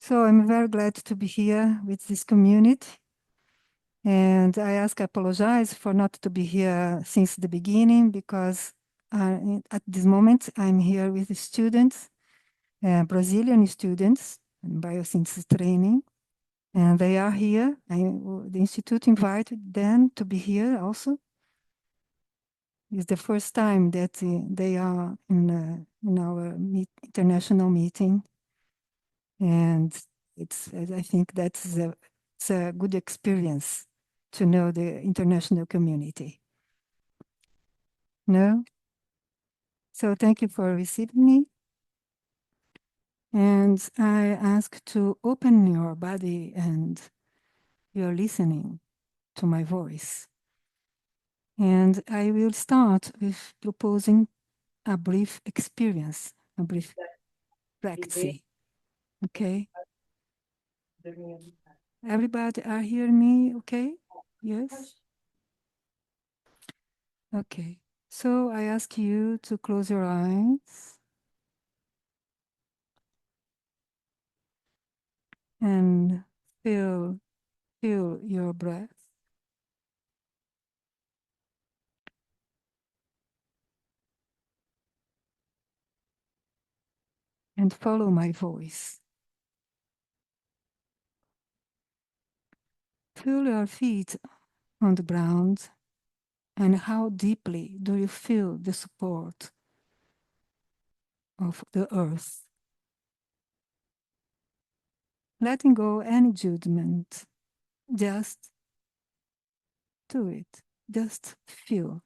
So I'm very glad to be here with this community. And I apologize for not to be here since the beginning because at this moment I'm here with the students, Brazilian students in biosynthesis training. And they are here. The Institute invited them to be here also. It's the first time that they are in our international meeting. And I think it's a good experience to know the international community. No? So thank you for receiving me. And I ask to open your body and your listening to my voice. And I will start with proposing a brief experience, a brief practice. Okay? Everybody are hearing me okay? Yes? Okay. So I ask you to close your eyes and feel your breath. And follow my voice. Feel your feet on the ground and how deeply do you feel the support of the earth. Letting go any judgment, just do it, just feel.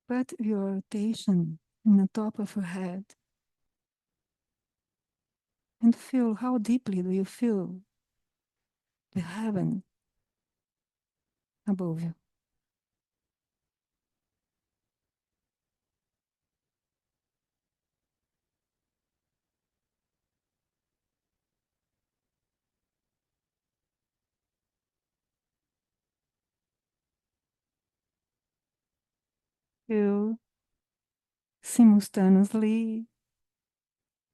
Put your attention in the top of your head and feel how deeply do you feel the heaven above you. Feel simultaneously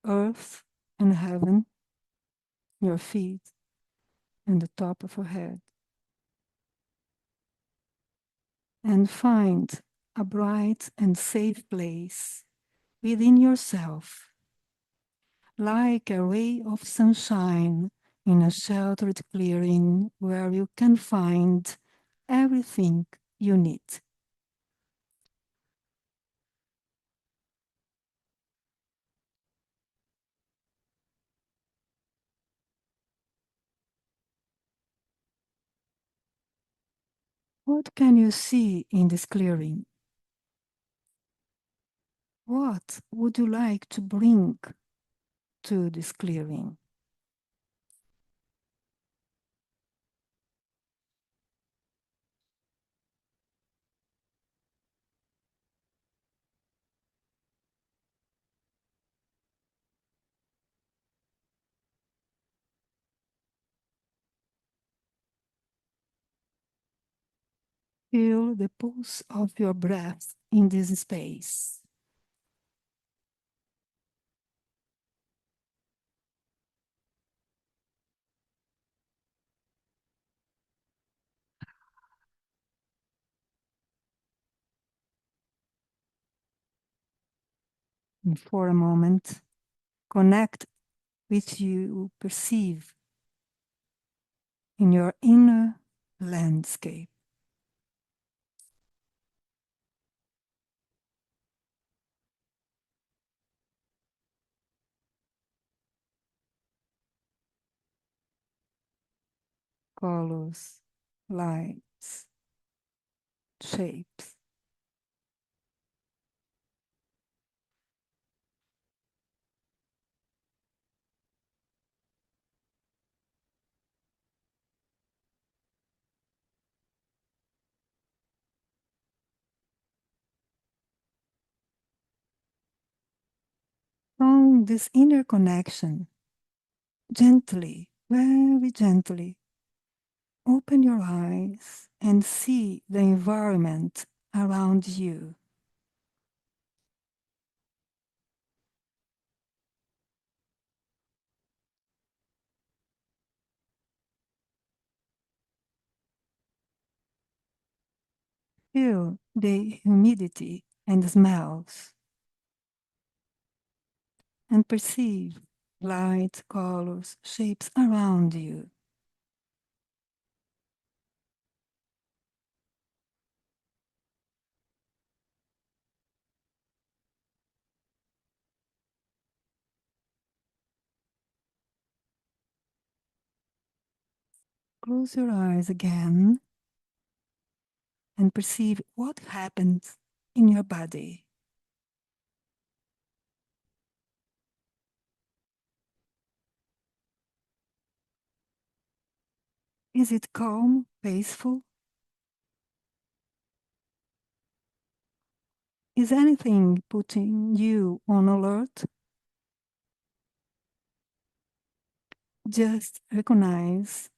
earth and heaven, your feet, and the top of your head. And find a bright and safe place within yourself, like a ray of sunshine in a sheltered clearing where you can find everything you need. What can you see in this clearing? What would you like to bring to this clearing? Feel the pulse of your breath in this space. And for a moment, connect with you perceive in your inner landscape. Colors, lights, shapes. From this inner connection, gently, very gently, open your eyes and see the environment around you. Feel the humidity and the smells, and perceive light, colors, shapes around you. Close your eyes again and perceive what happens in your body. Is it calm, peaceful? Is anything putting you on alert? Just recognize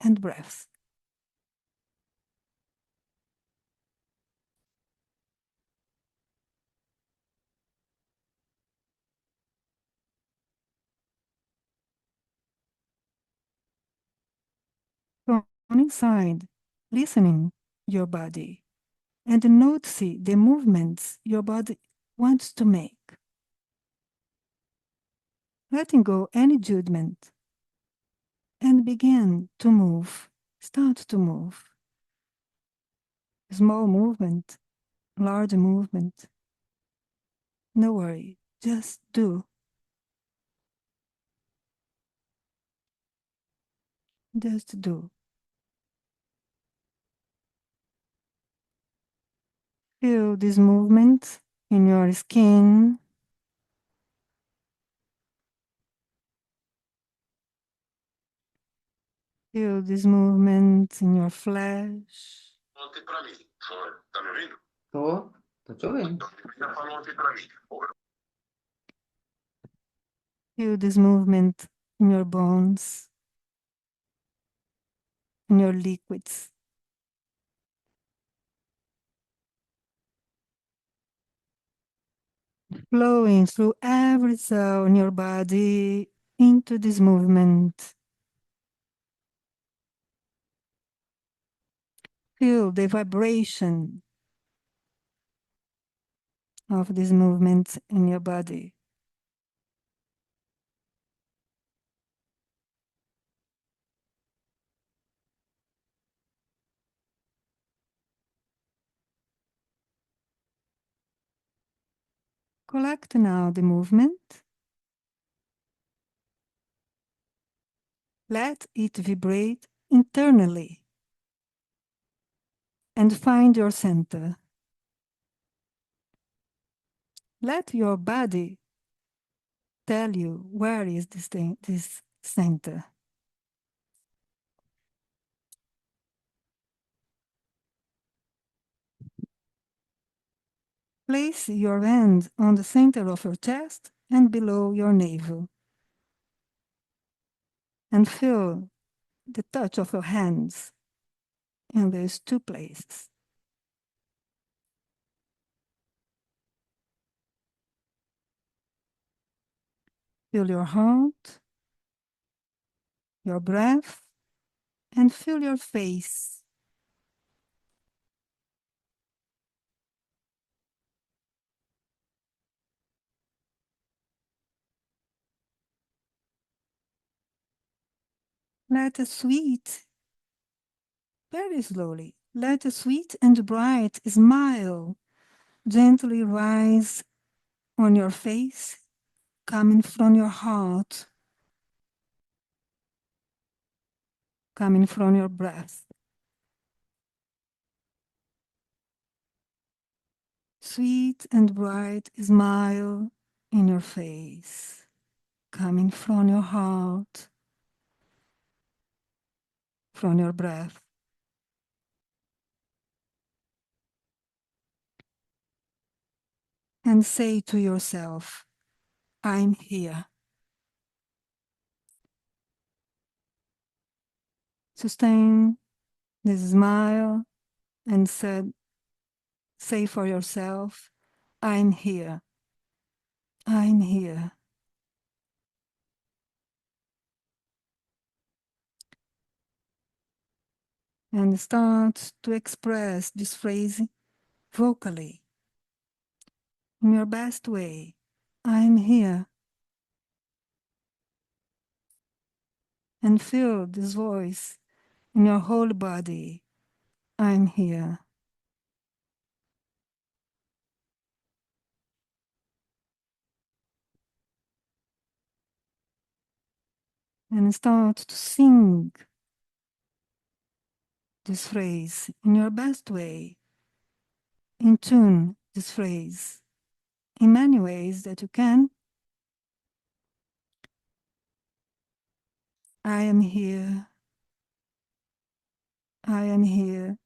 and breath. From inside, listening your body and notice the movements your body wants to make. Letting go any judgment and begin to move. Start to move. Small movement, large movement. No worry, just do. Just do. Feel this movement in your skin. Feel this movement in your flesh. Tá me ouvindo? Tô te ouvindo. Já falou aqui pra mim. Feel this movement in your bones, in your liquids. Flowing through every cell in your body into this movement. Feel the vibration of this movement in your body. Collect now the movement. Let it vibrate internally and find your center. Let your body tell you where is this center. Place your hand on the center of your chest and below your navel. And feel the touch of your hands in those two places. Feel your heart, your breath, and feel your face. Let a sweet, very slowly, let a sweet and bright smile gently rise on your face, coming from your heart, coming from your breath. Sweet and bright smile in your face, coming from your heart, from your breath. And say to yourself, I'm here. Sustain this smile and say for yourself, I'm here. I'm here. And start to express this phrase vocally, in your best way. I'm here. And feel this voice in your whole body. I'm here. And start to sing this phrase in your best way. In tune this phrase in many ways that you can. I am here. I am here.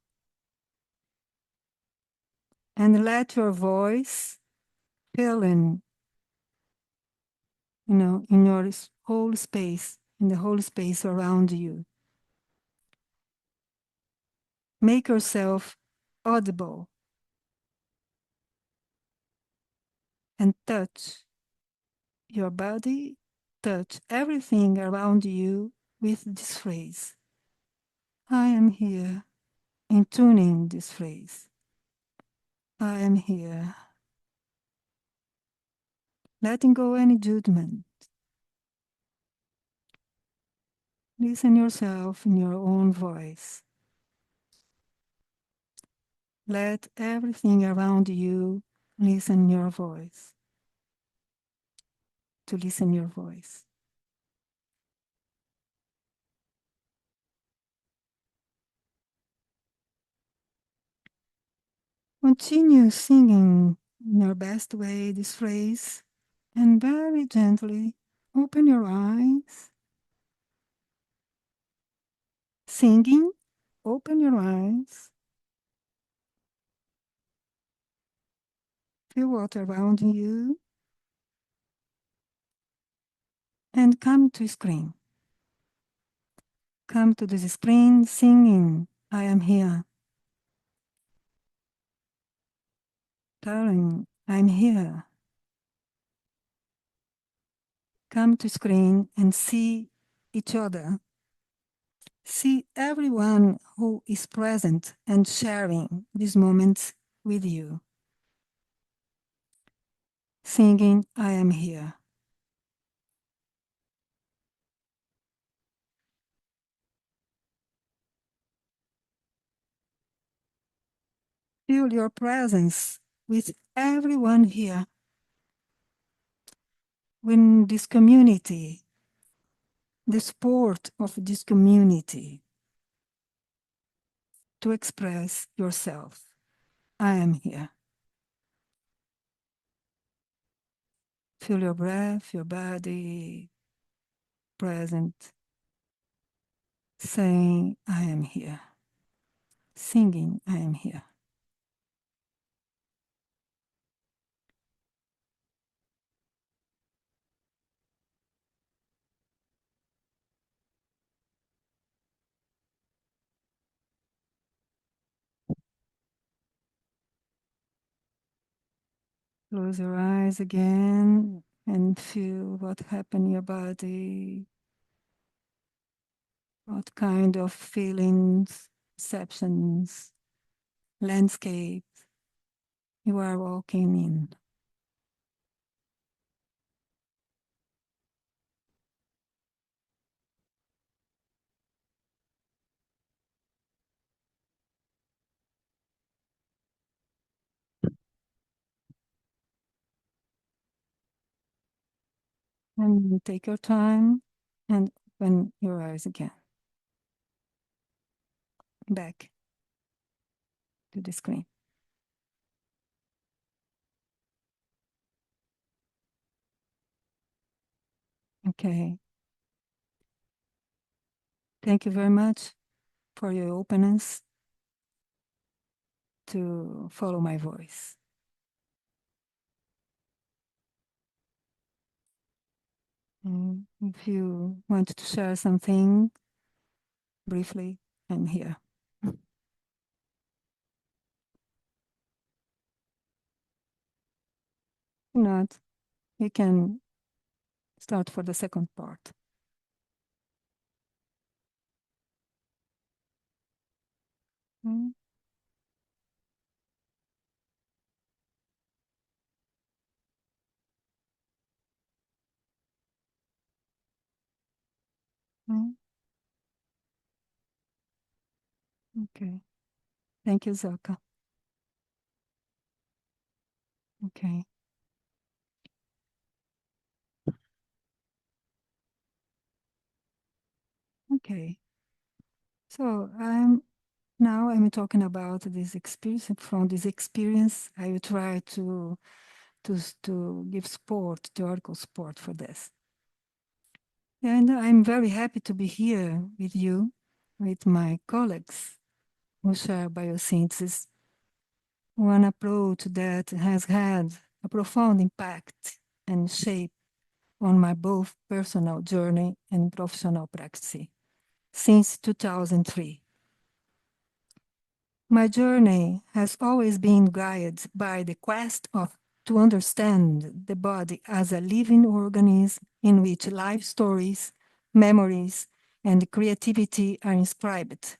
And let your voice fill in, in your whole space, in the whole space around you. Make yourself audible and touch your body, touch everything around you with this phrase. I am here, in tuning this phrase. I am here. Letting go any judgment. Listen yourself in your own voice. Let everything around you listen your voice. To listen your voice. Continue singing in your best way this phrase and very gently open your eyes. Singing, open your eyes. Feel what around you and come to screen. Come to this screen singing, I am here. Telling, I'm here. Come to screen and see each other. See everyone who is present and sharing these moments with you. Singing, I am here. Feel your presence with everyone here. In this community, the support of this community to express yourself. I am here. Feel your breath, your body present, saying, I am here. Singing, I am here. Close your eyes again and feel what happened in your body. What kind of feelings, perceptions, landscape you are walking in. And take your time and open your eyes again. Back to the screen. Okay. Thank you very much for your openness to follow my voice. And if you want to share something briefly, I'm here. If not, we can start for the second part. Mm. Okay. Thank you, Zoka. Okay. Okay. So I'm talking about this experience. From this experience, I will try to give support, theoretical support for this. And I'm very happy to be here with you, with my colleagues who share biosynthesis, one approach that has had a profound impact and shape on my both personal journey and professional practice since 2003. My journey has always been guided by the quest to understand the body as a living organism in which life stories, memories, and creativity are inscribed.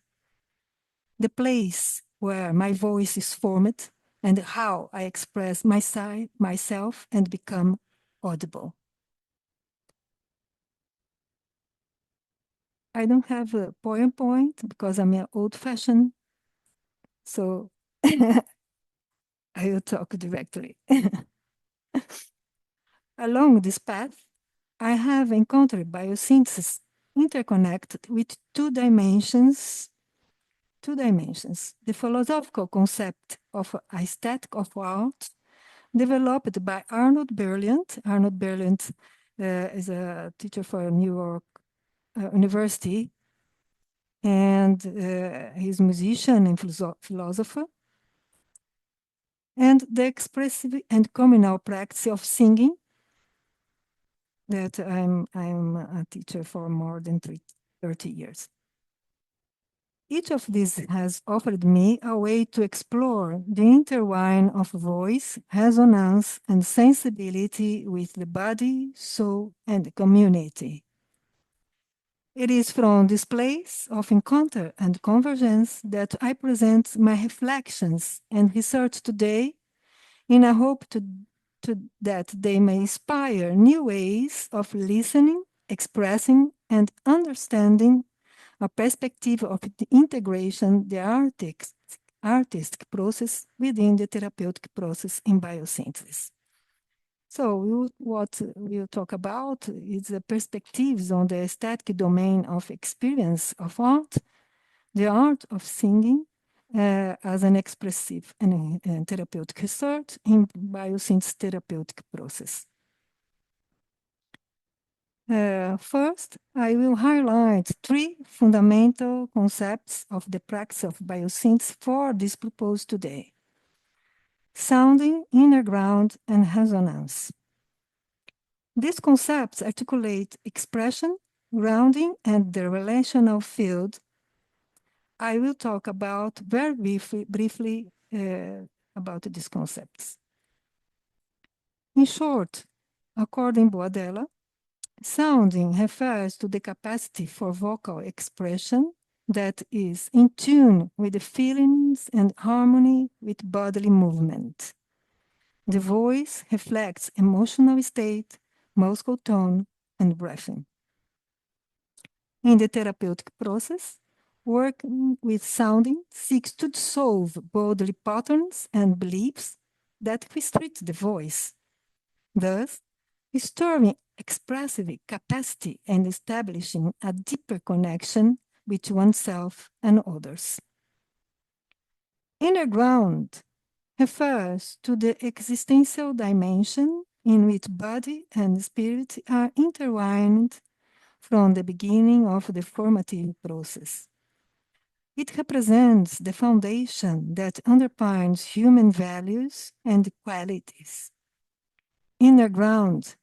The place where my voice is formed and how I express myself and become audible. I don't have a PowerPoint because I'm old-fashioned, so I will talk directly. Along this path, I have encountered biosynthesis interconnected with two dimensions. The philosophical concept of aesthetic of art, developed by Arnold Berliant. Arnold Berliant is a teacher for New York University, and he's a musician and philosopher. And the expressive and communal practice of singing, that I'm a teacher for more than 30 years. Each of these has offered me a way to explore the intertwine of voice, resonance, and sensibility with the body, soul, and the community. It is from this place of encounter and convergence that I present my reflections and research today in a hope that they may inspire new ways of listening, expressing, and understanding a perspective of the integration, the artistic process within the therapeutic process in biosynthesis. So what we'll talk about is the perspectives on the aesthetic domain of experience of art, the art of singing as an expressive and therapeutic research in biosynthesis therapeutic process. First, I will highlight three fundamental concepts of the practice of biosynthesis for this purpose today: sounding, inner ground, and resonance. These concepts articulate expression, grounding, and the relational field. I will talk about very briefly about these concepts. In short, according to Boadella, sounding refers to the capacity for vocal expression that is in tune with the feelings and harmony with bodily movement. The voice reflects emotional state, muscle tone, and breathing. In the therapeutic process, working with sounding seeks to dissolve bodily patterns and beliefs that restrict the voice, thus restoring expressive capacity and establishing a deeper connection with oneself and others. Inner ground refers to the existential dimension in which body and spirit are intertwined from the beginning of the formative process. It represents the foundation that underpins human values and qualities. Inner ground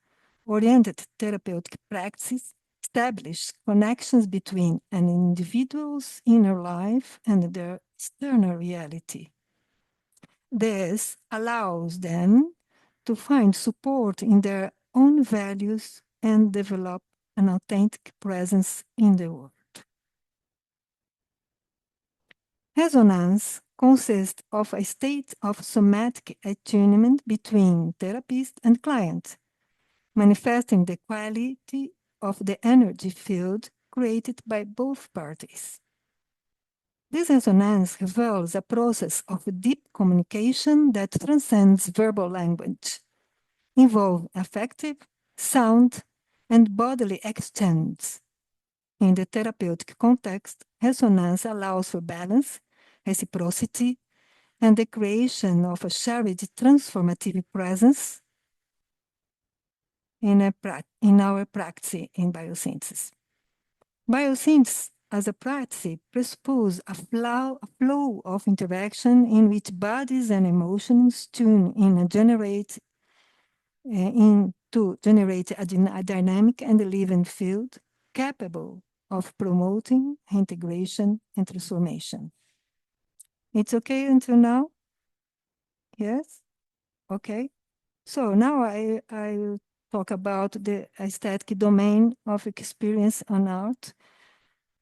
oriented therapeutic practices establish connections between an individual's inner life and their external reality. This allows them to find support in their own values and develop an authentic presence in the world. Resonance consists of a state of somatic attunement between therapist and client, manifesting the quality of the energy field created by both parties. This resonance reveals a process of deep communication that transcends verbal language, involving affective, sound, and bodily exchanges. In the therapeutic context, resonance allows for balance, reciprocity, and the creation of a shared transformative presence in our practice in biosynthesis. Biosynthesis as a practice presupposes a flow of interaction in which bodies and emotions tune in and to generate a dynamic and living field capable of promoting integration and transformation. It's okay until now? Yes? Okay. So now I will talk about the aesthetic domain of experience and art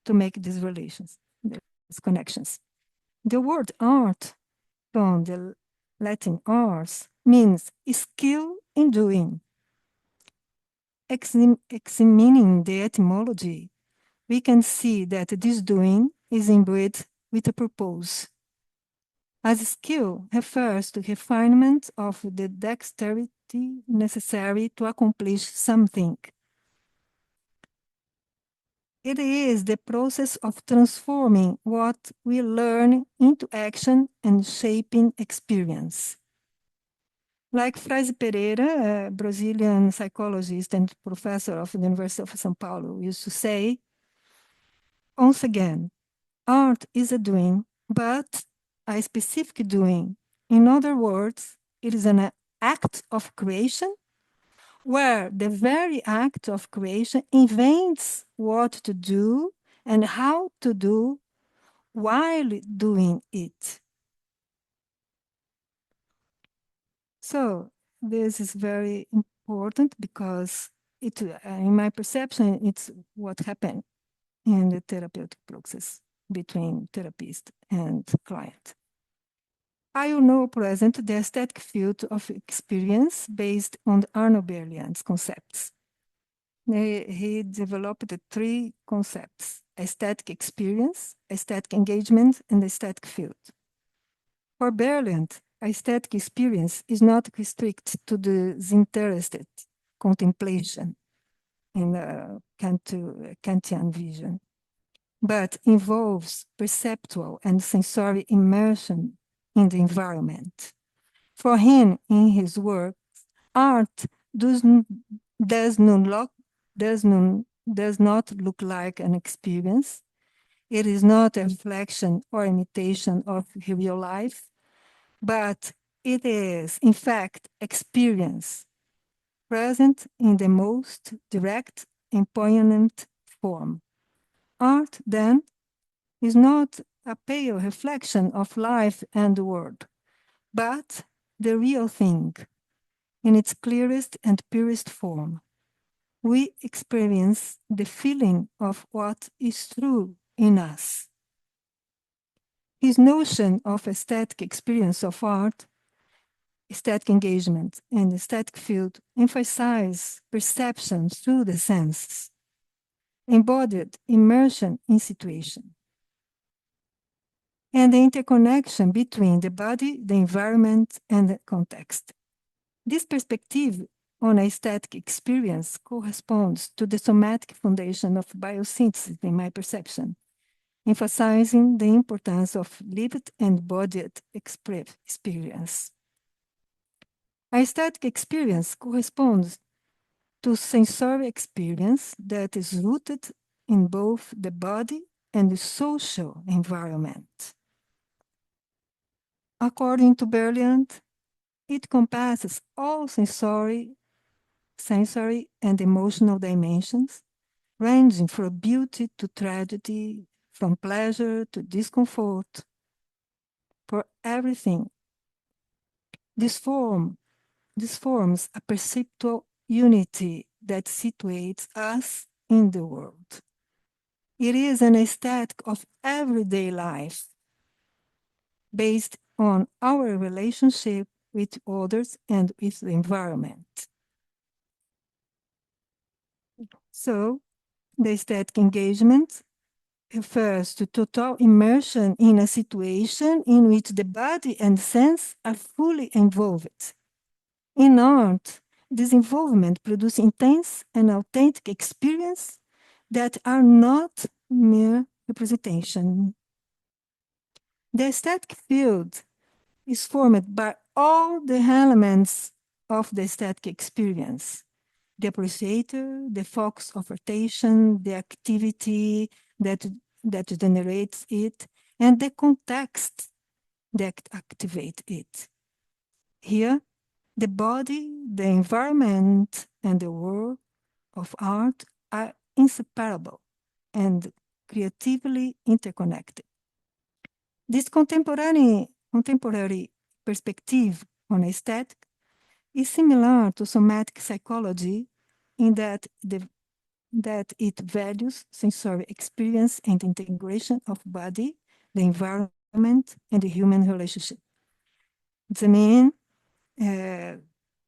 to make these relations, these connections. The word art from the Latin ars means skill in doing. Examining the etymology, we can see that this doing is imbued with a purpose. As skill refers to refinement of the dexterity necessary to accomplish something. It is the process of transforming what we learn into action and shaping experience. Like Frase Pereira, a Brazilian psychologist and professor of the University of São Paulo, used to say, once again, art is a doing, but a specific doing. In other words, it is an act of creation where the very act of creation invents what to do and how to do while doing it. So this is very important because in my perception, it's what happened in the therapeutic process between therapist and client. I will now present the aesthetic field of experience based on Arno Berliand's concepts. He developed the three concepts: aesthetic experience, aesthetic engagement, and aesthetic field. For Berliand, aesthetic experience is not restricted to the disinterested contemplation in the Kantian vision, but involves perceptual and sensory immersion in the environment. For him, in his work, art does not look like an experience. It is not a reflection or imitation of real life, but it is, in fact, experience present in the most direct and poignant form. Art, then, is not a pale reflection of life and the world, but the real thing in its clearest and purest form. We experience the feeling of what is true in us. His notion of aesthetic experience of art, aesthetic engagement, and aesthetic field emphasize perception through the senses, embodied immersion in situation, and the interconnection between the body, the environment, and the context. This perspective on aesthetic experience corresponds to the somatic foundation of biosynthesis in my perception, emphasizing the importance of lived and embodied experience. Aesthetic experience corresponds to sensory experience that is rooted in both the body and the social environment. According to Berliand, it compasses all sensory and emotional dimensions, ranging from beauty to tragedy, from pleasure to discomfort, for everything. This forms a perceptual unity that situates us in the world. It is an aesthetic of everyday life, based on our relationship with others and with the environment. So, The aesthetic engagement refers to total immersion in a situation in which the body and sense are fully involved. In art, this involvement produces intense and authentic experience that are not mere representation. The aesthetic field is formed by all the elements of the aesthetic experience: the appreciator, the focus of attention, the activity that generates it, and the context that activates it. Here, the body, the environment, and the work of art are inseparable and creatively interconnected. This contemporary perspective on aesthetic is similar to somatic psychology in that it values sensory experience and integration of body, the environment, and the human relationship. The main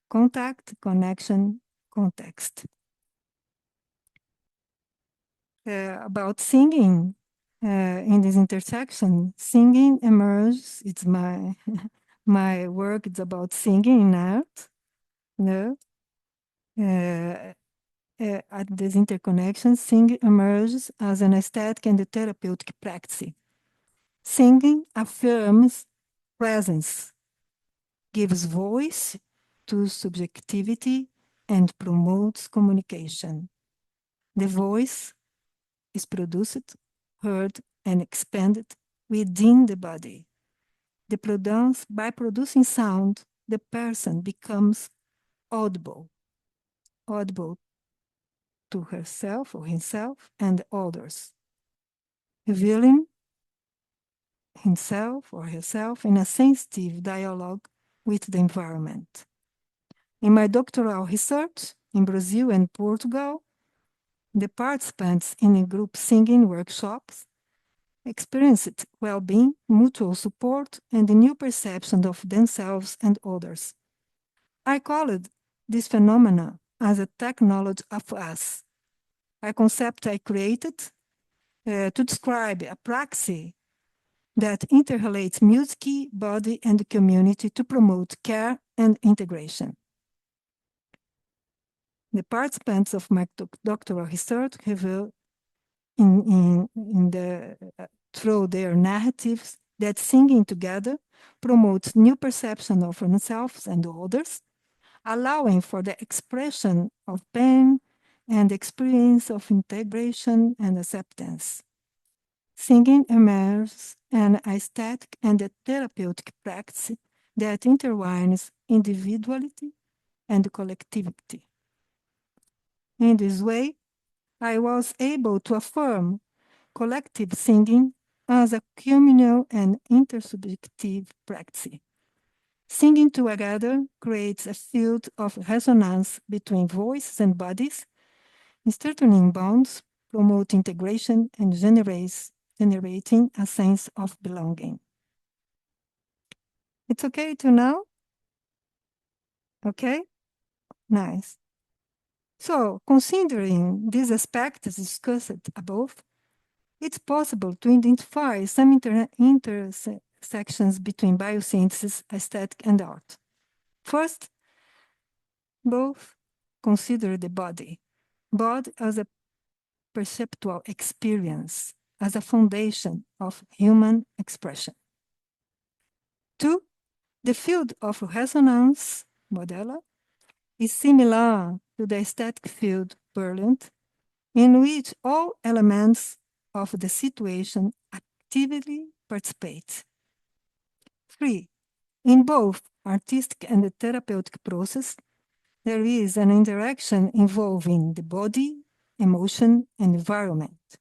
contact, connection, context. About singing, in this intersection, singing emerges. It's my my work. It's about singing in art. No, at this interconnection, singing emerges as an aesthetic and a therapeutic practice. Singing affirms presence, gives voice to subjectivity, and promotes communication. The voice is produced, heard, and expanded within the body. By producing sound, the person becomes audible to herself or himself and others, revealing himself or herself in a sensitive dialogue with the environment. In my doctoral research in Brazil and Portugal, the participants in group singing workshops experienced well-being, mutual support, and a new perception of themselves and others. I called this phenomena as a technology of us, a concept I created to describe a praxis that interrelates music, body, and community to promote care and integration. The participants of my doctoral research reveal through their narratives that singing together promotes new perception of themselves and others, allowing for the expression of pain and experience of integration and acceptance. Singing emerges an aesthetic and a therapeutic practice that intertwines individuality and collectivity. In this way, I was able to affirm collective singing as a communal and intersubjective practice. Singing together creates a field of resonance between voices and bodies, strengthening bonds, promote integration, and generating a sense of belonging. It's okay to know? Okay? Nice. So, considering these aspects discussed above, it's possible to identify some intersections between biosynthesis, aesthetic, and art. First, both consider the body as a perceptual experience, as a foundation of human expression. Two, the field of resonance, modella, is similar to the aesthetic field, brilliant, in which all elements of the situation actively participate. Three, in both artistic and the therapeutic process, there is an interaction involving the body, emotion, and environment,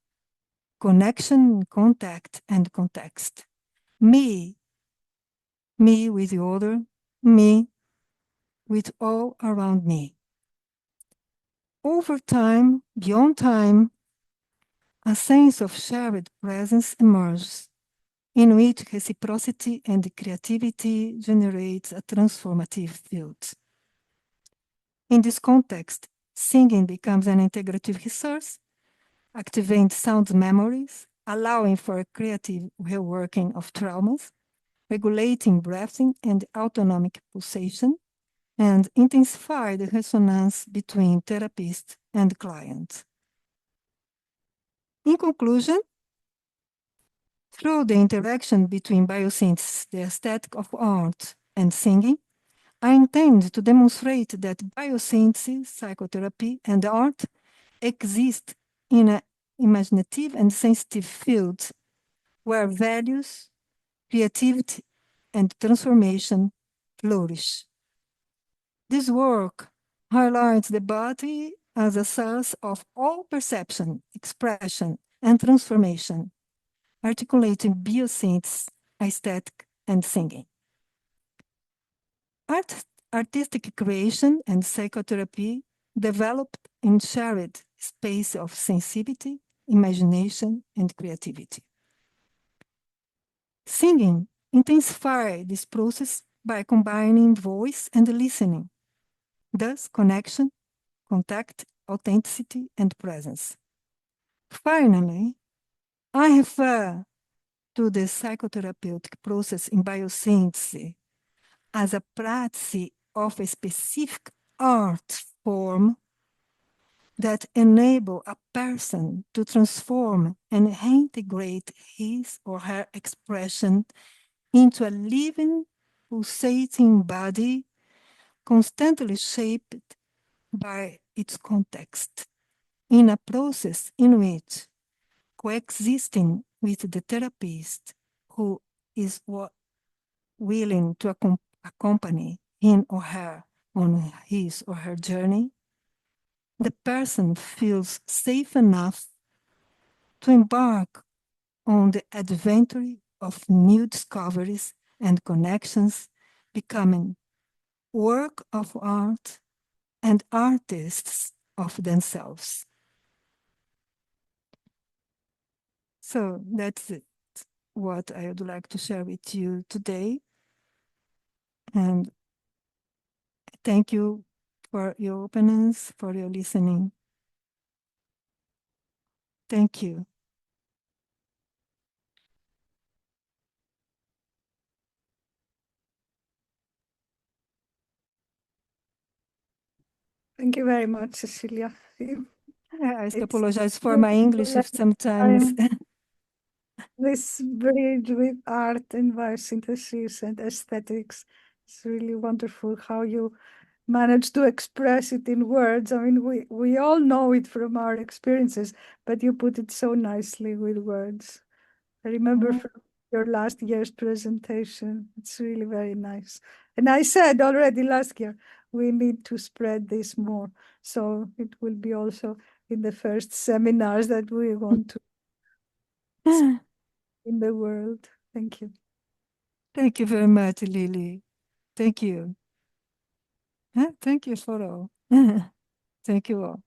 connection, contact, and context. Me with the other, me with all around me. Over time, beyond time, a sense of shared presence emerges, in which reciprocity and creativity generates a transformative field. In this context, singing becomes an integrative resource activate sound memories, allowing for creative reworking of traumas, regulating breathing and autonomic pulsation, and intensify the resonance between therapist and client. In conclusion, through the interaction between biosynthesis, the aesthetic of art, and singing, I intend to demonstrate that biosynthesis, psychotherapy, and art exist in an imaginative and sensitive field where values, creativity, and transformation flourish. This work highlights the body as a source of all perception, expression, and transformation, articulating biosynthesis, aesthetic, and singing. Artistic creation and psychotherapy developed in shared space of sensitivity, imagination, and creativity. Singing intensifies this process by combining voice and listening, thus connection, contact, authenticity, and presence. Finally, I refer to the psychotherapeutic process in biosynthesis as a practice of a specific art form that enable a person to transform and reintegrate his or her expression into a living, pulsating body constantly shaped by its context, in a process in which coexisting with the therapist who is willing to accompany him or her on his or her journey, the person feels safe enough to embark on the adventure of new discoveries and connections, becoming work of art and artists of themselves. So that's it, what I would like to share with you today. And thank you for your openness, for your listening. Thank you. Thank you very much, Cecilia. I apologize for my English if sometimes. This bridge with art and biosynthesis and aesthetics. It's really wonderful how you manage to express it in words. I mean, we all know it from our experiences, but you put it so nicely with words. I remember from your last year's presentation. It's really very nice. And I said already last year, we need to spread this more. So it will be also in the first seminars that we want to in the world. Thank you. Thank you very much, Lily. Thank you. Thank you for all. Thank you all.